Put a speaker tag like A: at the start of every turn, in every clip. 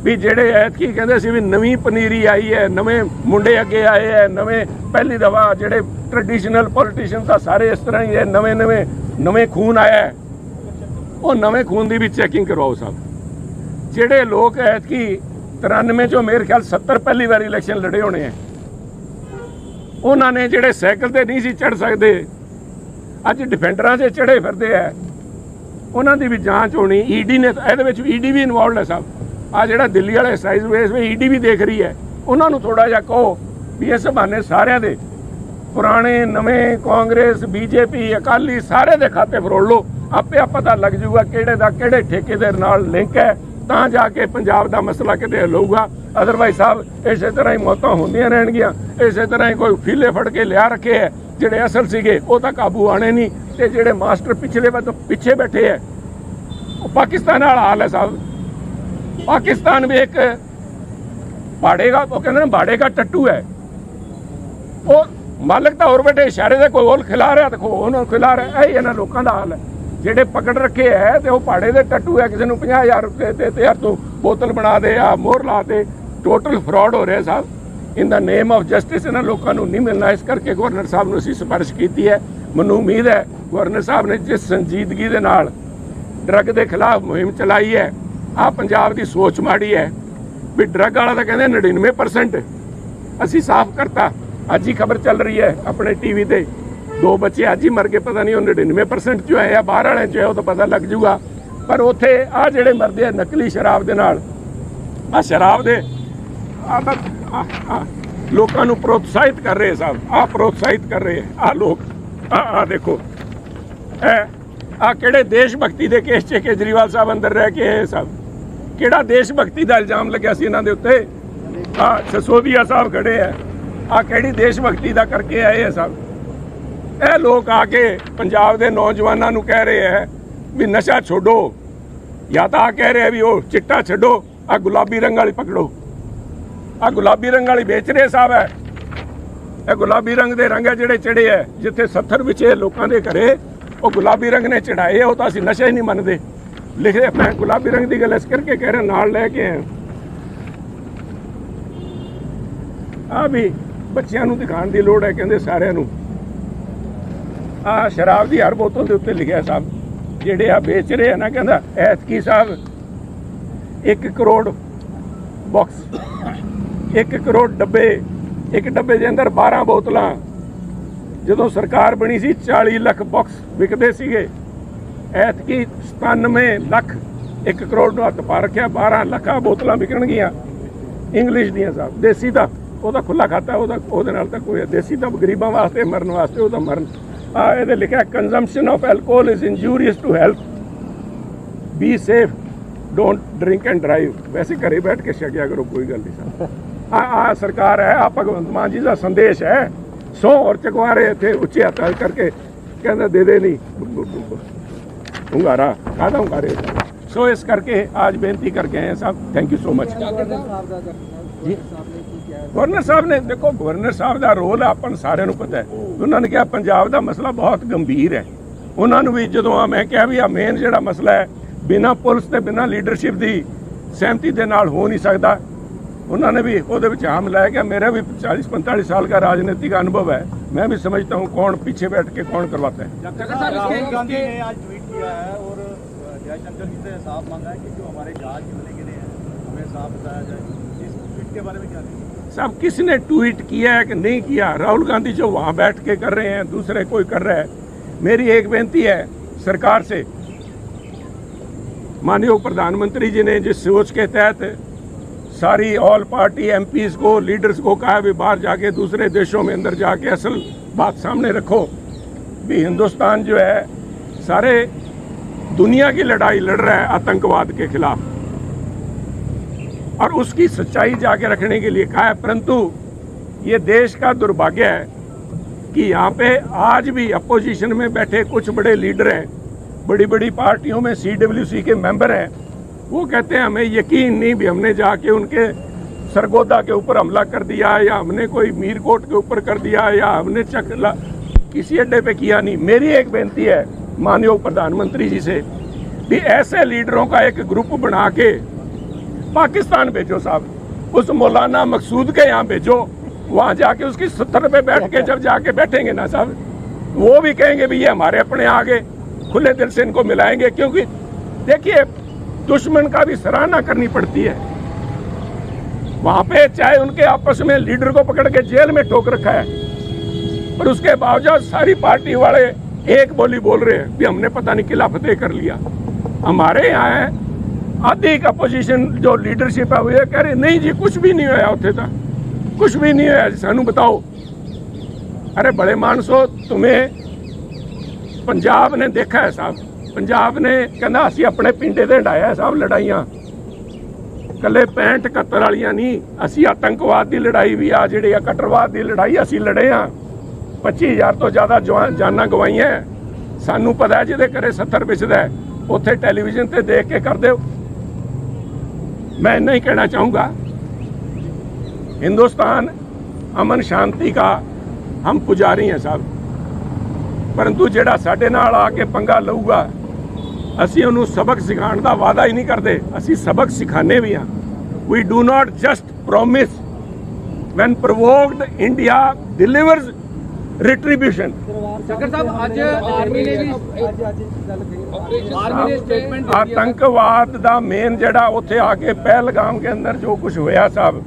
A: भी ਜਿਹੜੇ ਐਤਕੀ ਕਹਿੰਦੇ ਸੀ ਵੀ ਨਵੀਂ ਪਨੀਰੀ ਆਈ ਹੈ, ਨਵੇਂ ਮੁੰਡੇ ਅੱਗੇ ਆਏ ਹੈ, ਨਵੇਂ ਪਹਿਲੀ ਦਫਾ ਜਿਹੜੇ ਟ੍ਰੈਡੀਸ਼ਨਲ ਪੋਲੀਟੀਸ਼ੀਅਨ ਤਾਂ ਸਾਰੇ ਇਸ ਤਰ੍ਹਾਂ ਹੀ ਹੈ, ਨਵੇਂ ਖੂਨ ਆਇਆ ਹੈ। ਉਹ ਨਵੇਂ ਖੂਨ ਦੀ ਵੀ ਚੈਕਿੰਗ ਕਰਵਾਓ ਸਾਹਿਬ। ਜਿਹੜੇ ਲੋਕ ਐਤਕੀ 93 ਚੋਂ ਮੇਰੇ ਖਿਆਲ 70 ਪਹਿਲੀ ਵਾਰੀ ਇਲੈਕਸ਼ਨ ਲੜੇ ਹੋਣੇ ਹੈ, ਉਹਨਾਂ ਨੇ ਜਿਹੜੇ ਸਾਈਕਲ ਤੇ ਨਹੀਂ ਸੀ ਚੜ੍ਹ ਸਕਦੇ ਅੱਜ ਡਿਫੈਂਡਰਾਂ 'ਚ ਚੜ੍ਹੇ ਫਿਰਦੇ ਹੈ, ਉਹਨਾਂ ਦੀ ਵੀ ਜਾਂਚ ਹੋਣੀ। ਈਡੀ ਨੇ ਇਹਦੇ ਵਿੱਚ ਈਡੀ ਵੀ ਇਨਵੋਲਵਡ ਹੈ ਸਾਹਿਬ। ਆ ਜਿਹੜਾ ਦਿੱਲੀ ਵਾਲੇ ਐਕਸਾਈਜ਼ ਵੇਸ ਵਿੱਚ ਈਡੀ ਵੀ ਦੇਖ ਰਹੀ ਹੈ, ਉਹਨਾਂ ਨੂੰ ਥੋੜ੍ਹਾ ਜਿਹਾ ਕਹੋ ਵੀ ਇਸ ਬਹਾਨੇ ਸਾਰਿਆਂ ਦੇ ਪੁਰਾਣੇ ਨਵੇਂ ਕਾਂਗਰਸ ਬੀਜੇਪੀ ਅਕਾਲੀ ਸਾਰੇ ਦੇ ਖਾਤੇ ਫਰੋਲ ਲਓ, ਆਪੇ ਪਤਾ ਲੱਗ ਜੂਗਾ ਕਿਹੜੇ ਦਾ ਕਿਹੜੇ ਠੇਕੇ ਦੇ ਨਾਲ ਲਿੰਕ ਹੈ, ਤਾਂ ਜਾ ਕੇ ਪੰਜਾਬ ਦਾ ਮਸਲਾ ਕਿਤੇ ਹੱਲ ਹੋਊਗਾ। ਅਦਰਵਾਈਜ਼ ਸਾਹਿਬ ਇਸੇ ਤਰ੍ਹਾਂ ਹੀ ਮੌਤਾਂ ਹੁੰਦੀਆਂ ਰਹਿਣਗੀਆਂ, ਇਸੇ ਤਰ੍ਹਾਂ ਹੀ ਕੋਈ ਫੀਲੇ ਫੜ ਕੇ ਲਿਆ ਰੱਖੇ ਹੈ, ਜਿਹੜੇ ਅਸਲ ਸੀਗੇ ਉਹ ਤਾਂ ਕਾਬੂ ਆਣੇ ਨਹੀਂ, ਤੇ ਜਿਹੜੇ ਮਾਸਟਰ ਪਿੱਛੇ ਬੈਠੇ ਹੈ ਉਹ ਪਾਕਿਸਤਾਨ ਵਾਲਾ ਹਾਲ ਹੈ ਸਾਹਿਬ। पाकिस्तान में एक भाड़े का वो कहते हैं भाड़े का टट्टू है, वो मालिक तो और बैठे इशारे से कोई और खिला रहा देखो उन्होंने खिला रहा है। इन्होंने लोगों का हाल है जेडे पकड़ रखे है तो भाड़े के टट्टू है, किसी को 50,000 रुपये दे यार तू बोतल बना दे या मोहर ला दे। टोटल फ्रॉड हो रहा है साहब। In the name of justice इन्होंने लोगों को नहीं मिलना, इस करके गवर्नर साहब ने असीं सिफारिश की है। मैनूं उम्मीद है गवर्नर साहब ने जिस संजीदगी के नाल ड्रग के खिलाफ मुहिम चलाई है, आ पंजाब की सोच माड़ी है भी ड्रग वाला तो कहते 99% असी साफ करता। अज ही खबर चल रही है अपने टीवी पे, 2 बच्चे अज ही मर गए, पता नहीं 99% जो है या बाहर वाले जो है वो तो पता लग जूगा। पर उत्थे आ जेडे मरदे नकली शराब के नाल, आ शराब दे लोगों को प्रोत्साहित कर रहे साहब, आ प्रोत्साहित कर रहे हैं आ लोग। आ देखो आ किहड़े देश भगती के केस च केजरीवाल साहब अंदर रह के आए साहब, किहड़ा देश भगती का इल्जाम लग्या सी इन्हां दे उत्ते। आ सिसोदिया साहब खड़े है, आ किहड़ी देश भगती का करके आए है साहब। ये लोग आके पंजाब के नौजवानों को कह रहे हैं भी नशा छोड़ो, या तो आ कह रहे हैं भी वो चिट्टा छड्डो, आ गुलाबी रंग वाली पकड़ो। आ गुलाबी रंग वाली बेच रहे साहब है, ये गुलाबी रंग के रंग है जिहड़े चढ़े है, जिथे 70 विचे लोगों के घरे वो गुलाबी रंग ने चढ़ाए है, वो तो असीं नशा ही नहीं मनते। लिखे मैं गुलाबी रंग की गल इस करके कह रहा नाल लैके आए। आ भी बच्चों को दिखाने की लोड़ है, कहते सारे आ शराब की हर बोतल के उत्ते लिखा साहब जेडे आ बेच रहे हैं ना, कहता ऐतकी साहब 1 करोड़ बॉक्स, 1 करोड़ डब्बे, एक डब्बे के अंदर 12 बोतलां। जो सरकार बनी सी 40 लाख बॉक्स विकते सीगे, ऐतकी 97 लाख 1 करोड़ ਨੂੰ हत्थ पा रखा, 12 लाख बोतलां विकणगियां इंग्लिश दियां साहब। देसी तो वह खुला खाता, वो कोई देसी तो गरीबों वास्ते मरन वास्ते वो मरन। ये लिखा consumption of alcohol is injurious to health, be safe, don't drink and drive. वैसे घरे बैठ के छकिया करो, कोई गल नहीं साहब। आ सरकार है, आ भगवंत मान जी का संदेश है। 100 और चकवारे इतने उच्चे हथ करके कहते दे नहीं hungaरा कादा hungaरे। सो इस करके आज बेनती करके आए साहब। Thank you so much. Governor साहब ने देखो, गवर्नर साहब का रोल अपन सारे पता है। उन्होंने कहा पंजाब का मसला बहुत गंभीर है, उन्होंने भी जो मैं क्या भी आ मेन जो मसला है बिना पुलिस के बिना लीडरशिप की सहमति के नाल हो नहीं सकता। उन्होंने भी वो आम लाया गया। मेरा भी 40-45 साल का राजनीतिक अनुभव है, मैं भी समझता हूँ कौन पीछे बैठ के कौन करवाता है।
B: राहुल गांधी ने आज ट्वीट किया है और जयशंकर जी से साफ मांगा है कि जो हमारे जहाज होने के लिए हमें साफ बताया जाए। इस ट्वीट के बारे में क्या नहीं
A: साहब, किसने ट्वीट किया है कि नहीं किया? राहुल गांधी जो वहाँ बैठ के कर रहे हैं, दूसरे कोई कर रहा है। मेरी एक बेनती है सरकार से, माननीय प्रधानमंत्री जी ने जिस सोच के तहत सारी ऑल पार्टी एमपीज को, लीडर्स को कहा भी बाहर जाके दूसरे देशों में अंदर जाके असल बात सामने रखो भी हिंदुस्तान जो है सारे दुनिया की लड़ाई लड़ रहा है आतंकवाद के खिलाफ, और उसकी सच्चाई जाके रखने के लिए कहा है। परंतु ये देश का दुर्भाग्य है कि यहाँ पे आज भी अपोजिशन में बैठे कुछ बड़े लीडर हैं, बड़ी बड़ी पार्टियों में CWC के मेंबर हैं, वो कहते हैं हमें यकीन नहीं भी हमने जाके उनके सरगोदा के ऊपर हमला कर दिया, या हमने कोई मीरकोट के ऊपर कर दिया, या हमने किसी अड्डे पे किया नहीं। मेरी एक बेनती है माननीय प्रधानमंत्री जी से भी ऐसे लीडरों का एक ग्रुप बना के पाकिस्तान भेजो साहब, उस मौलाना मकसूद के यहाँ भेजो, वहाँ जाके उसकी 70 पे बैठ के जब जाके बैठेंगे ना साहब, वो भी कहेंगे भी ये हमारे अपने आगे, खुले दिल से इनको मिलाएंगे। क्योंकि देखिए दुश्मन का भी सराहना करनी पड़ती है। वहाँ पे चाहे उनके आपस में लीडर को पकड़ के जेल में ठोक रखा है, पर उसके बावजूद सारी पार्टी वाले एक बोली बोल रहे हैं भी हमने पता नहीं किला फतेह कर लिया। हमारे यहाँ है आधी का पोजीशन जो लीडरशिप है वो ये कह रही नहीं जी कुछ भी नहीं होया उत्थे था, कुछ भी नहीं होया, सानू बताओ। अरे बड़े मानसो, तुम्हें पंजाब ने देखा है साहब, पंजाब ने कहना असी अपने पिंडे ते हटाया है साहब लड़ाइयां, कले 65-71 वालियां नहीं, असी आतंकवाद की लड़ाई भी आ जी कट्टरवाद की लड़ाई असी लड़े हाँ, 25,000 तो ज़्यादा जाना गवाई है। सानू पता है जिहदे घरे 70 पिछदा है उत्थे टेलीविजन ते देख के कर दो। मैं इतना ही कहना चाहूँगा, हिंदुस्तान अमन शांति का हम पुजारी हैं साहब, परंतु जिहड़ा साडे नाल आके पंगा लऊगा असी उन्होंने सबक सिखाने का वादा ही नहीं करते, असी सबक सिखाने भी हाँ। We do not just promise, when provoked India delivers retribution.
B: Shakkar साहब आज आर्मी ने भी स्टेटमेंट
A: आतंकवाद का मेन जड़ा उत्थे आके पहलगाम के अंदर जो कुछ होया साहब,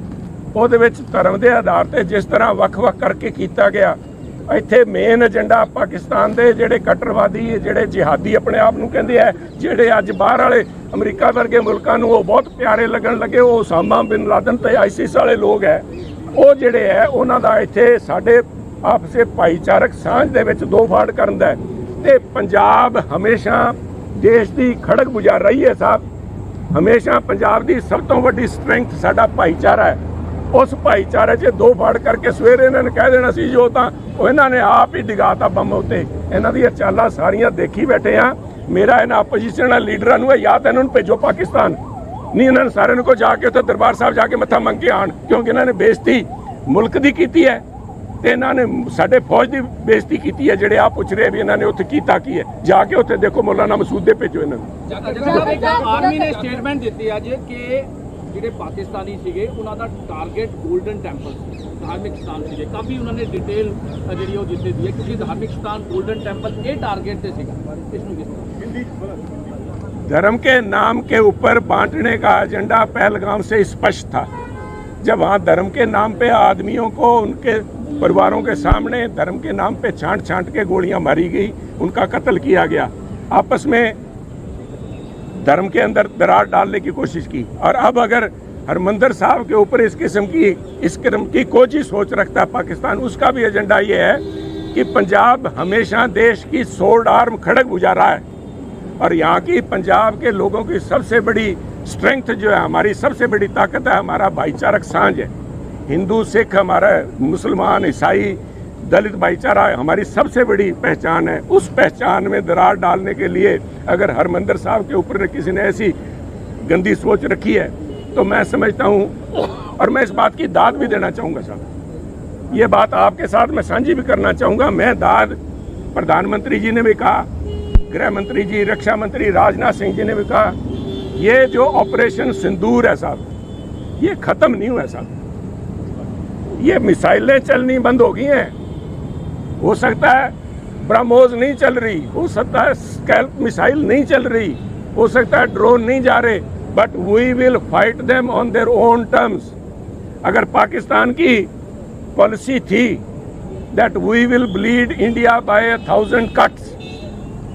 A: ਉਹਦੇ ਵਿੱਚ ਧਰਮ ਦੇ ਆਧਾਰ ਤੇ ਜਿਸ ਤਰ੍ਹਾਂ ਵੱਖ-ਵੱਖ ਕਰਕੇ ਕੀਤਾ ਗਿਆ, ਇੱਥੇ ਮੇਨ ਏਜੰਡਾ ਪਾਕਿਸਤਾਨ ਦੇ ਜਿਹੜੇ ਕੱਟਰਵਾਦੀ ਜਿਹੜੇ ਜਿਹਾਦੀ ਆਪਣੇ ਆਪ ਨੂੰ ਕਹਿੰਦੇ ਆ, ਜਿਹੜੇ ਅੱਜ ਬਾਹਰ ਵਾਲੇ ਅਮਰੀਕਾ ਵਰਗੇ ਮੁਲਕਾਂ ਨੂੰ ਉਹ ਬਹੁਤ ਪਿਆਰੇ ਲੱਗਣ ਲੱਗੇ, ਉਹ ਉਸਾਮਾ ਬਿਨ ਲਾਦਨ ਤੇ ਆਈਸਿਸ ਵਾਲੇ ਲੋਕ ਹੈ, ਉਹ ਜਿਹੜੇ ਹੈ ਉਹਨਾਂ ਦਾ ਇੱਥੇ ਸਾਡੇ ਆਪਸੇ ਭਾਈਚਾਰਕ ਸਾਂਝ ਦੇ ਵਿੱਚ ਦੋ ਫਾੜ ਕਰਨ ਦਾ ਤੇ ਪੰਜਾਬ ਹਮੇਸ਼ਾ ਦੇਸ਼ ਦੀ ਖੜਕ ਬੁਝਾਰ ਰਹੀ ਹੈ ਸਾਹਿਬ। ਹਮੇਸ਼ਾ ਪੰਜਾਬ ਦੀ ਸਭ ਤੋਂ ਵੱਡੀ ਸਟਰੈਂਥ ਸਾਡਾ ਭਾਈਚਾਰਾ ਹੈ। उस भाईचारे च दो फाड़ करके सवेरे इन्होंने कह देना सी जो तो इन्होंने आप ही डिगाता बम उत्ते। इन्हों दी चालां सारियां देखी बैठे हाँ। मेरा इन्होंने अपोजिशन लीडर है या तो इन्होंने भेजो पाकिस्तान, नहीं इन्होंने सारे को जाके उत्थे दरबार साहब जाके मत्था मंग के आन, क्योंकि इन्होंने बेइज्जती मुल्क की की है तो इन्होंने साडे फौज की बेइज्जती की है। जिहड़े आप पूछ रहे भी इन्होंने उत्थे कीता की है, जाके उत्थे देखो मौलाना मसूद दे भेजो इन्होंने।
B: आर्मी ने स्टेटमेंट दी अज कि ਜਿਹੜੇ ਪਾਕਿਸਤਾਨੀ ਸੀਗੇ ਉਹਨਾਂ ਦਾ ਟਾਰਗੇਟ 골ਡਨ ਟੈਂਪਲ ਸੀ, ਧਾਰਮਿਕ ਸਥਾਨ ਸੀਗੇ। ਕਾਫੀ ਉਹਨਾਂ ਨੇ ਡਿਟੇਲ ਜਿਹੜੀ ਉਹ ਦਿੱਤੀ ਦੀ ਹੈ ਕਿਉਂਕਿ ਧਾਰਮਿਕ ਸਥਾਨ 골ਡਨ ਟੈਂਪਲ ਇਹ टारगेट ਤੇ ਸੀਗਾ। ਇਸ ਨੂੰ किस
A: धर्म के नाम के ऊपर बांटने का एजेंडा पहलगाम से स्पष्ट था। जब वहाँ धर्म के नाम पे आदमियों को उनके परिवारों के सामने धर्म के नाम पे छांट छांट के गोलियां मारी गई, उनका कत्ल किया गया, आपस में धर्म के अंदर दरार डालने की कोशिश की। और अब अगर हरमंदिर साहब के ऊपर इस किस्म की कोई सोच रखता है पाकिस्तान, उसका भी एजेंडा ये है कि पंजाब हमेशा देश की सोल्ड आर्म खड़ग बुझा रहा है। और यहाँ की पंजाब के लोगों की सबसे बड़ी स्ट्रेंथ जो है, हमारी सबसे बड़ी ताकत है हमारा भाईचारक साझ है। हिंदू सिख हमारा मुसलमान ईसाई दलित भाईचारा हमारी सबसे बड़ी पहचान है। उस पहचान में दरार डालने के लिए अगर हरमंदिर साहब के ऊपर किसी ने ऐसी गंदी सोच रखी है तो मैं समझता हूँ, और मैं इस बात की दाद भी देना चाहूँगा साहब, ये बात आपके साथ मैं साझी भी करना चाहूँगा। मैं दाद प्रधानमंत्री जी ने भी कहा, गृह मंत्री जी, रक्षा मंत्री राजनाथ सिंह जी ने भी कहा, ये जो ऑपरेशन सिंदूर है साहब ये ख़त्म नहीं हुआ साहब। ये मिसाइलें चलनी बंद हो गई हैं, हो सकता है ब्रह्मोस नहीं चल रही, हो सकता है स्कैल्प मिसाइल नहीं चल रही, हो सकता है ड्रोन नहीं जा रहे, but we will fight them on their own terms. अगर पाकिस्तान की पॉलिसी थी that we will bleed India by 1000 cuts,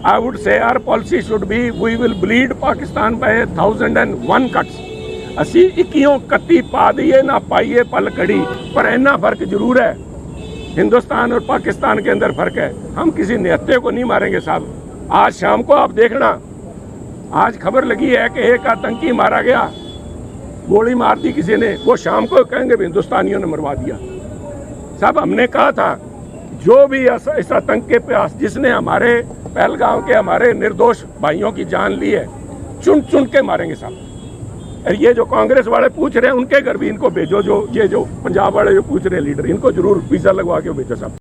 A: I would say our policy should be we will bleed Pakistan by 1001 cuts. असी 21 पा दिए ना पाइए पल कड़ी, पर इतना फर्क जरूर है, हिंदुस्तान और पाकिस्तान के अंदर फर्क है। हम किसी निहत्थे को नहीं मारेंगे साहब। आज शाम को आप देखना, आज खबर लगी है कि एक आतंकी मारा गया, गोली मार दी किसी ने, वो शाम को कहेंगे भी हिंदुस्तानियों ने मरवा दिया। साहब हमने कहा था जो भी इस आतंक के पास जिसने हमारे पहलगाम के हमारे निर्दोष भाइयों की जान ली है, चुन चुन के मारेंगे साहब। और ये जो कांग्रेस वाले पूछ रहे हैं उनके घर भी इनको भेजो, जो ये जो पंजाब वाले जो पूछ रहे हैं लीडर, इनको जरूर वीज़ा लगवा के भेजो साहब।